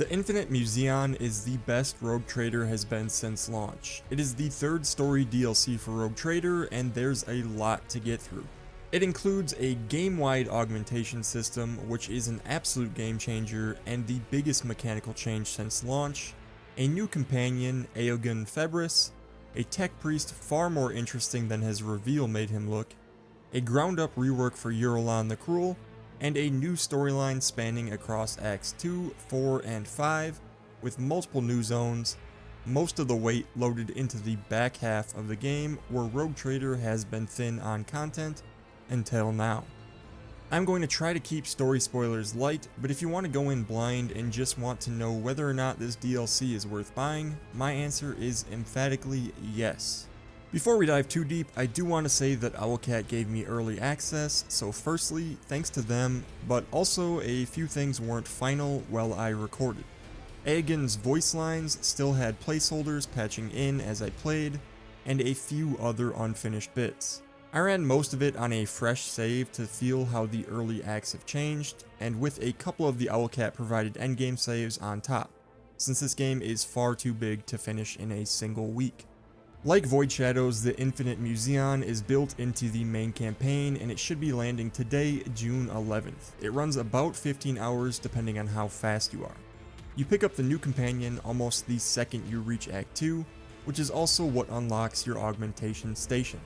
The Infinite Museion is the best Rogue Trader has been since launch. It is the third story DLC for Rogue Trader, and there's a lot to get through. It includes a game-wide augmentation system, which is an absolute game changer and the biggest mechanical change since launch, a new companion, Aegon Febris, a tech priest far more interesting than his reveal made him look, a ground-up rework for Eurolon the Cruel, and a new storyline spanning across Acts 2, 4, and 5, with multiple new zones, most of the weight loaded into the back half of the game where Rogue Trader has been thin on content until now. I'm going to try to keep story spoilers light, but if you want to go in blind and just want to know whether or not this DLC is worth buying, my answer is emphatically yes. Before we dive too deep, I do want to say that Owlcat gave me early access, so firstly, thanks to them, but also a few things weren't final while I recorded. Aegon's voice lines still had placeholders patching in as I played, and a few other unfinished bits. I ran most of it on a fresh save to feel how the early acts have changed, and with a couple of the Owlcat provided endgame saves on top, since this game is far too big to finish in a single week. Like Void Shadows, the Infinite Museion is built into the main campaign and it should be landing today, June 11th. It runs about 15 hours depending on how fast you are. You pick up the new companion almost the second you reach Act 2, which is also what unlocks your augmentation station.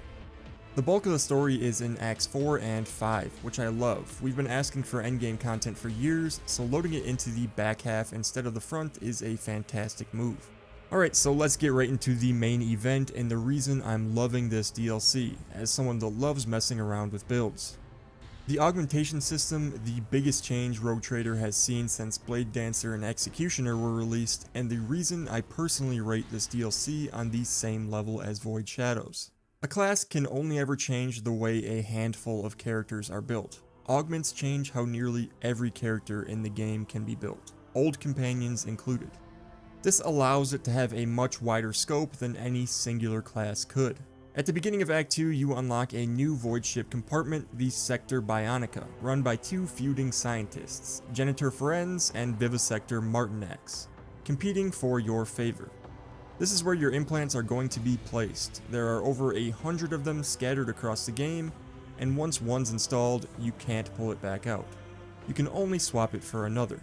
The bulk of the story is in Acts 4 and 5, which I love. We've been asking for endgame content for years, so loading it into the back half instead of the front is a fantastic move. Alright, so let's get right into the main event and the reason I'm loving this DLC, as someone that loves messing around with builds. The augmentation system, the biggest change Rogue Trader has seen since Blade Dancer and Executioner were released, and the reason I personally rate this DLC on the same level as Void Shadows. A class can only ever change the way a handful of characters are built. Augments change how nearly every character in the game can be built, old companions included. This allows it to have a much wider scope than any singular class could. At the beginning of Act 2, you unlock a new void ship compartment, the Sector Bionica, run by two feuding scientists, Genitor Ferenz and Vivisector Martinax, competing for your favor. This is where your implants are going to be placed. There are over 100 of them scattered across the game, and once one's installed, you can't pull it back out. You can only swap it for another.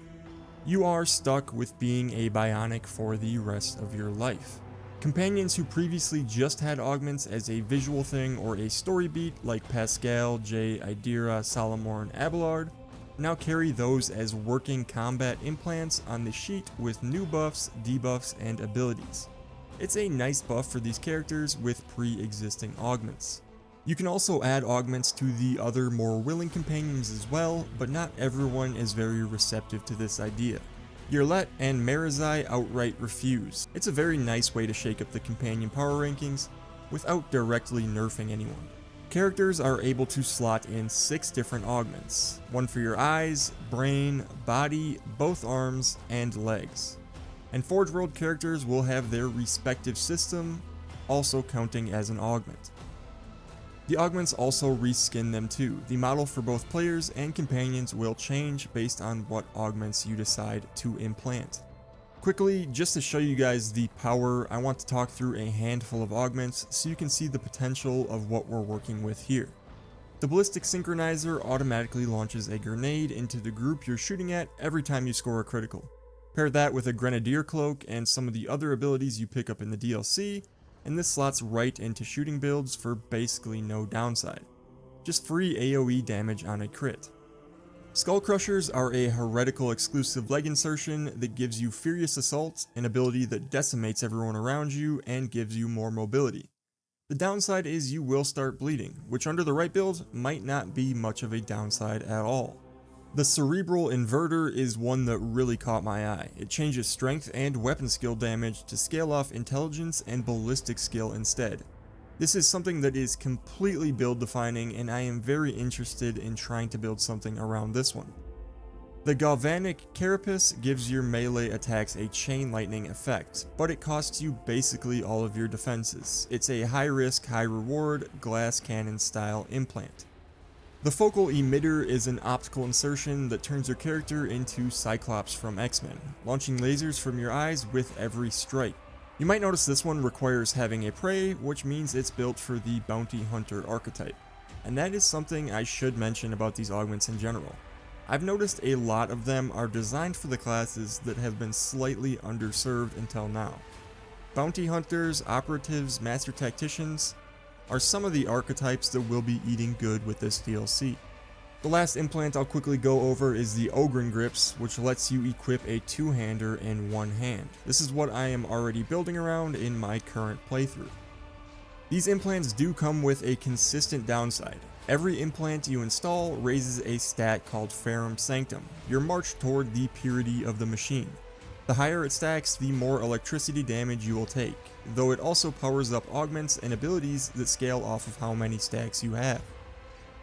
You are stuck with being a bionic for the rest of your life. Companions who previously just had augments as a visual thing or a story beat like Pascal, Jay, Idira, Solomor, and Abelard now carry those as working combat implants on the sheet with new buffs, debuffs, and abilities. It's a nice buff for these characters with pre-existing augments. You can also add augments to the other more willing companions as well, but not everyone is very receptive to this idea. Yerlet and Marizai outright refuse. It's a very nice way to shake up the companion power rankings without directly nerfing anyone. Characters are able to slot in 6 different augments, one for your eyes, brain, body, both arms, and legs. And Forge World characters will have their respective system, also counting as an augment. The augments also reskin them too. The model for both players and companions will change based on what augments you decide to implant. Quickly, just to show you guys the power, I want to talk through a handful of augments so you can see the potential of what we're working with here. The Ballistic Synchronizer automatically launches a grenade into the group you're shooting at every time you score a critical. Pair that with a Grenadier Cloak and some of the other abilities you pick up in the DLC, and this slots right into shooting builds for basically no downside. Just free AoE damage on a crit. Skull Crushers are a heretical exclusive leg insertion that gives you Furious Assault, an ability that decimates everyone around you and gives you more mobility. The downside is you will start bleeding, which under the right build might not be much of a downside at all. The Cerebral Inverter is one that really caught my eye. It changes strength and weapon skill damage to scale off intelligence and ballistic skill instead. This is something that is completely build defining, and I am very interested in trying to build something around this one. The Galvanic Carapace gives your melee attacks a chain lightning effect, but it costs you basically all of your defenses. It's a high risk, high reward, glass cannon style implant. The focal emitter is an optical insertion that turns your character into Cyclops from X-Men, launching lasers from your eyes with every strike. You might notice this one requires having a prey, which means it's built for the bounty hunter archetype. And that is something I should mention about these augments in general. I've noticed a lot of them are designed for the classes that have been slightly underserved until now. Bounty hunters, operatives, master tacticians are some of the archetypes that will be eating good with this DLC. The last implant I'll quickly go over is the Ogren Grips, which lets you equip a two-hander in one hand. This is what I am already building around in my current playthrough. These implants do come with a consistent downside. Every implant you install raises a stat called Ferrum Sanctum, your march toward the purity of the machine. The higher it stacks, the more electricity damage you will take, though it also powers up augments and abilities that scale off of how many stacks you have.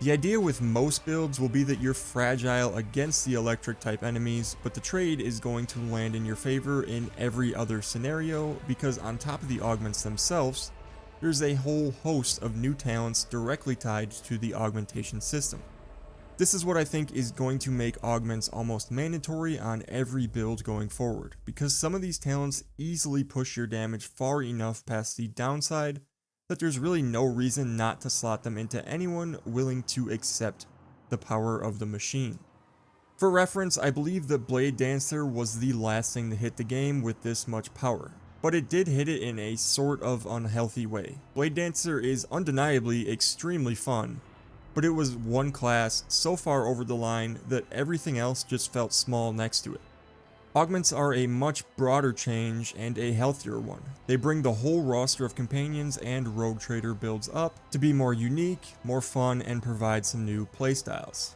The idea with most builds will be that you're fragile against the electric type enemies, but the trade is going to land in your favor in every other scenario because on top of the augments themselves, there's a whole host of new talents directly tied to the augmentation system. This is what I think is going to make augments almost mandatory on every build going forward, because some of these talents easily push your damage far enough past the downside that there's really no reason not to slot them into anyone willing to accept the power of the machine. For reference, I believe that Blade Dancer was the last thing to hit the game with this much power, but it did hit it in a sort of unhealthy way. Blade Dancer is undeniably extremely fun, but it was one class so far over the line that everything else just felt small next to it. Augments are a much broader change and a healthier one. They bring the whole roster of companions and rogue trader builds up to be more unique, more fun, and provide some new playstyles.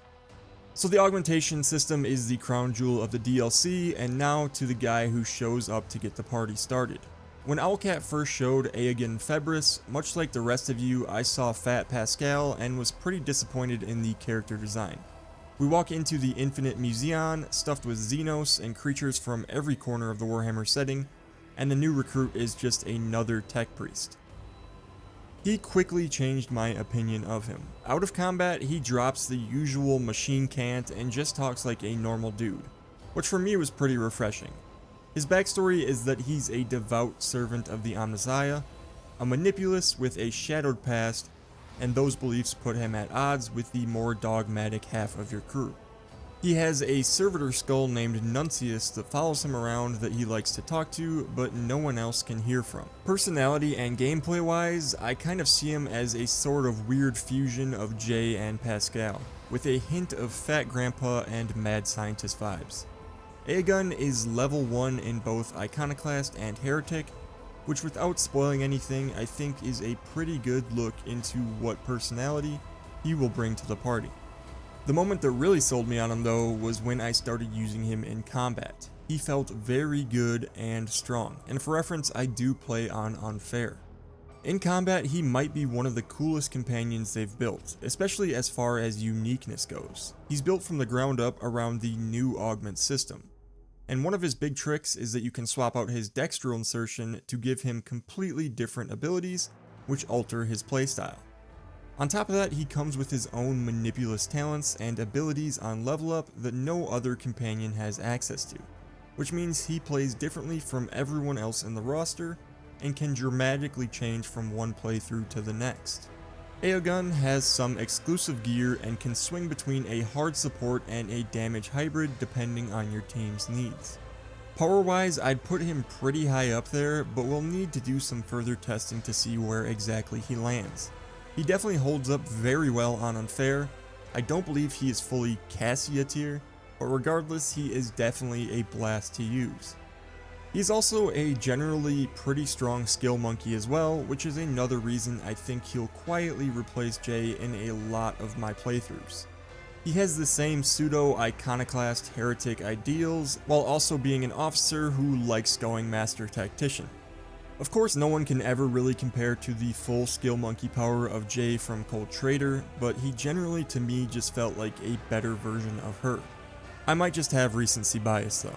So the augmentation system is the crown jewel of the DLC, and now to the guy who shows up to get the party started. When Owlcat first showed Aegon Febris, much like the rest of you, I saw Fat Pascal and was pretty disappointed in the character design. We walk into the Infinite Museion, stuffed with Xenos and creatures from every corner of the Warhammer setting, and the new recruit is just another tech priest. He quickly changed my opinion of him. Out of combat, he drops the usual machine cant and just talks like a normal dude, which for me was pretty refreshing. His backstory is that he's a devout servant of the Museion, a manipulous with a shadowed past, and those beliefs put him at odds with the more dogmatic half of your crew. He has a servitor skull named Nuncius that follows him around that he likes to talk to, but no one else can hear from. Personality and gameplay wise, I kind of see him as a sort of weird fusion of Jay and Pascal, with a hint of Fat Grandpa and Mad Scientist vibes. Aegon is level 1 in both Iconoclast and Heretic, which without spoiling anything, I think is a pretty good look into what personality he will bring to the party. The moment that really sold me on him though was when I started using him in combat. He felt very good and strong, and for reference I do play on Unfair. In combat he might be one of the coolest companions they've built, especially as far as uniqueness goes. He's built from the ground up around the new augment system. And one of his big tricks is that you can swap out his dextral insertion to give him completely different abilities, which alter his playstyle. On top of that, he comes with his own manipulous talents and abilities on level up that no other companion has access to, which means he plays differently from everyone else in the roster and can dramatically change from one playthrough to the next. Aegon has some exclusive gear and can swing between a hard support and a damage hybrid depending on your team's needs. Power wise, I'd put him pretty high up there, but we'll need to do some further testing to see where exactly he lands. He definitely holds up very well on Unfair. I don't believe he is fully Cassia tier, but regardless he is definitely a blast to use. He's also a generally pretty strong skill monkey as well, which is another reason I think he'll quietly replace Jay in a lot of my playthroughs. He has the same pseudo-iconoclast heretic ideals, while also being an officer who likes going master tactician. Of course, no one can ever really compare to the full skill monkey power of Jay from Cold Trader, but he generally to me just felt like a better version of her. I might just have recency bias though.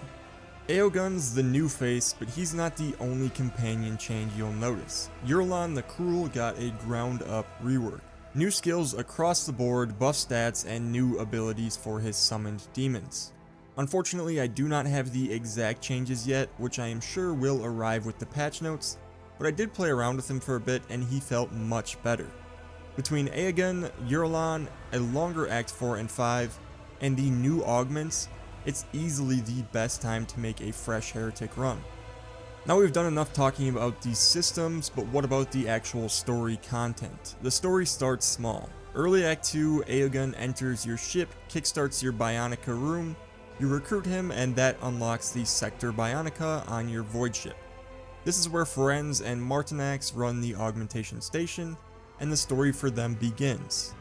Aegon's the new face, but he's not the only companion change you'll notice. Yurlan the Cruel got a ground up rework. new skills across the board, buff stats, and new abilities for his summoned demons. Unfortunately, I do not have the exact changes yet, which I am sure will arrive with the patch notes, but I did play around with him for a bit and he felt much better. Between Aegon, Eurolon, a longer Act 4 and 5, and the new Augments, it's easily the best time to make a fresh Heretic run. Now we've done enough talking about these systems, but what about the actual story content? The story starts small. Early Act 2, Aegon enters your ship, kickstarts your Bionica room, you recruit him, and that unlocks the Sector Bionica on your Void ship. This is where Ferenz and Martinax run the augmentation station, and the story for them begins.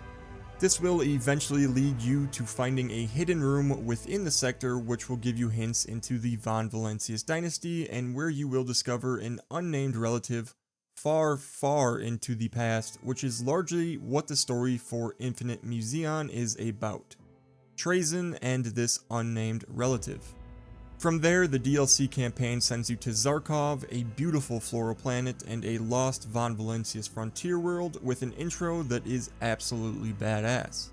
This will eventually lead you to finding a hidden room within the sector which will give you hints into the Von Valancius dynasty and where you will discover an unnamed relative far, far into the past, which is largely what the story for Infinite Museion is about. Trazyn and this unnamed relative. From there, the DLC campaign sends you to Zarkov, a beautiful floral planet, and a lost Von Valancius frontier world with an intro that is absolutely badass.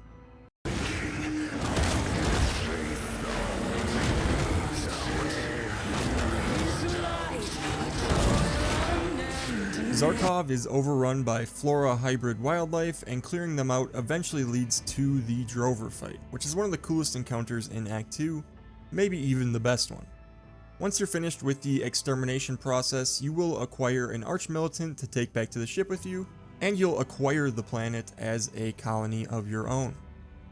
Zarkov is overrun by flora hybrid wildlife, and clearing them out eventually leads to the Drover fight, which is one of the coolest encounters in Act 2. Maybe even the best one. Once you're finished with the extermination process, you will acquire an arch-militant to take back to the ship with you, and you'll acquire the planet as a colony of your own.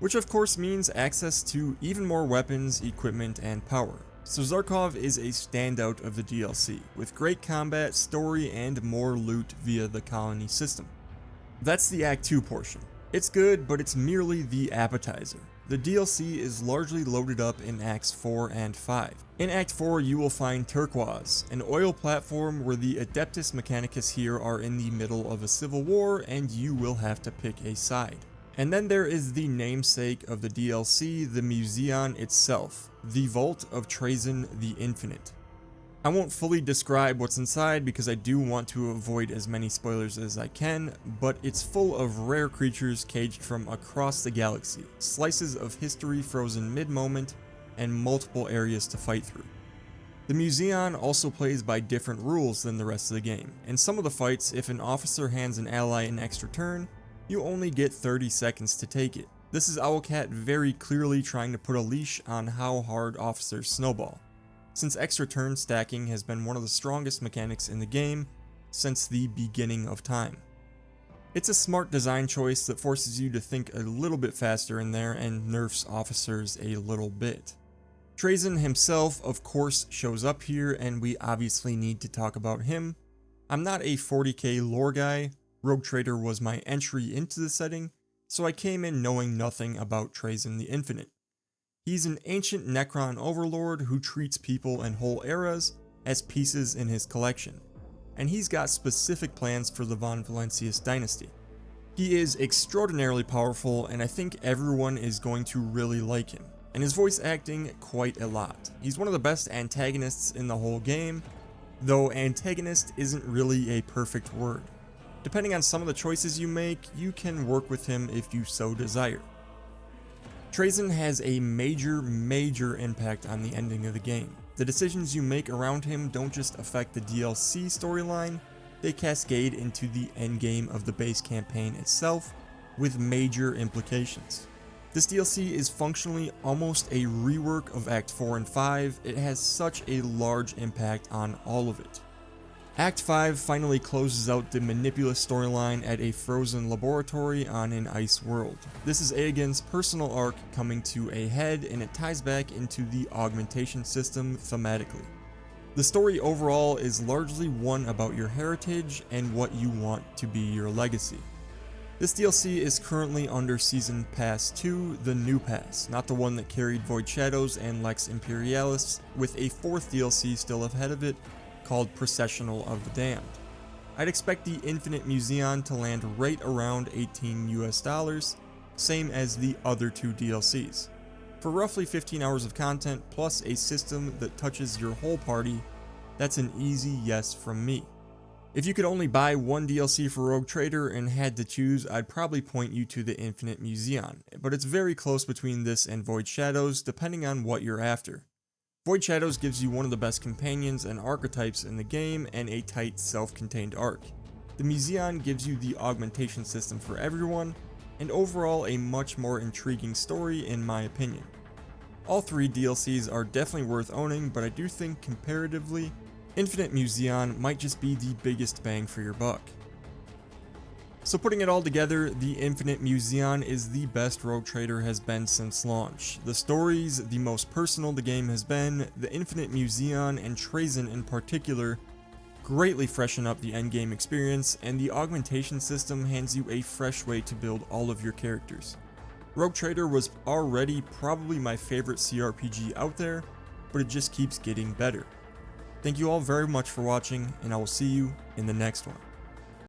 Which of course means access to even more weapons, equipment, and power. So Zarkov is a standout of the DLC, with great combat, story, and more loot via the colony system. That's the Act 2 portion. It's good, but it's merely the appetizer. The DLC is largely loaded up in Acts 4 and 5. In Act 4 you will find Turquoise, an oil platform where the Adeptus Mechanicus here are in the middle of a civil war and you will have to pick a side. And then there is the namesake of the DLC, the Museion itself, the Vault of Trazyn the Infinite. I won't fully describe what's inside because I do want to avoid as many spoilers as I can, but it's full of rare creatures caged from across the galaxy, slices of history frozen mid-moment, and multiple areas to fight through. The Museion also plays by different rules than the rest of the game. In some of the fights, if an officer hands an ally an extra turn, you only get 30 seconds to take it. This is Owlcat very clearly trying to put a leash on how hard officers snowball, since extra turn stacking has been one of the strongest mechanics in the game since the beginning of time. It's a smart design choice that forces you to think a little bit faster in there and nerfs officers a little bit. Trazyn himself of course shows up here, and we obviously need to talk about him. I'm not a 40k lore guy, Rogue Trader was my entry into the setting, so I came in knowing nothing about Trazyn the Infinite. He's an ancient Necron overlord who treats people and whole eras as pieces in his collection, and he's got specific plans for the Von Valancius dynasty. He is extraordinarily powerful, and I think everyone is going to really like him, and his voice acting quite a lot. He's one of the best antagonists in the whole game, though antagonist isn't really a perfect word. Depending on some of the choices you make, you can work with him if you so desire. Trazyn has a major impact on the ending of the game. The decisions you make around him don't just affect the DLC storyline, they cascade into the endgame of the base campaign itself, with major implications. This DLC is functionally almost a rework of Act 4 and 5, it has such a large impact on all of it. Act 5 finally closes out the Manipulus storyline at a frozen laboratory on an ice world. This is Aegon's personal arc coming to a head, and it ties back into the augmentation system thematically. The story overall is largely one about your heritage and what you want to be your legacy. This DLC is currently under Season Pass 2, the new pass, not the one that carried Void Shadows and Lex Imperialis, with a 4th DLC still ahead of it, called Processional of the Damned. I'd expect the Infinite Museion to land right around $18 US, same as the other 2 DLCs. For roughly 15 hours of content plus a system that touches your whole party, that's an easy yes from me. If you could only buy one DLC for Rogue Trader and had to choose, I'd probably point you to the Infinite Museion, but it's very close between this and Void Shadows depending on what you're after. Void Shadows gives you one of the best companions and archetypes in the game and a tight self-contained arc. The Museion gives you the augmentation system for everyone, and overall a much more intriguing story in my opinion. All three DLCs are definitely worth owning, but I do think comparatively, Infinite Museion might just be the biggest bang for your buck. So putting it all together, the Infinite Museion is the best Rogue Trader has been since launch. The stories, the most personal the game has been, the Infinite Museion and Trazen in particular, greatly freshen up the endgame experience, and the augmentation system hands you a fresh way to build all of your characters. Rogue Trader was already probably my favorite CRPG out there, but it just keeps getting better. Thank you all very much for watching, and I will see you in the next one.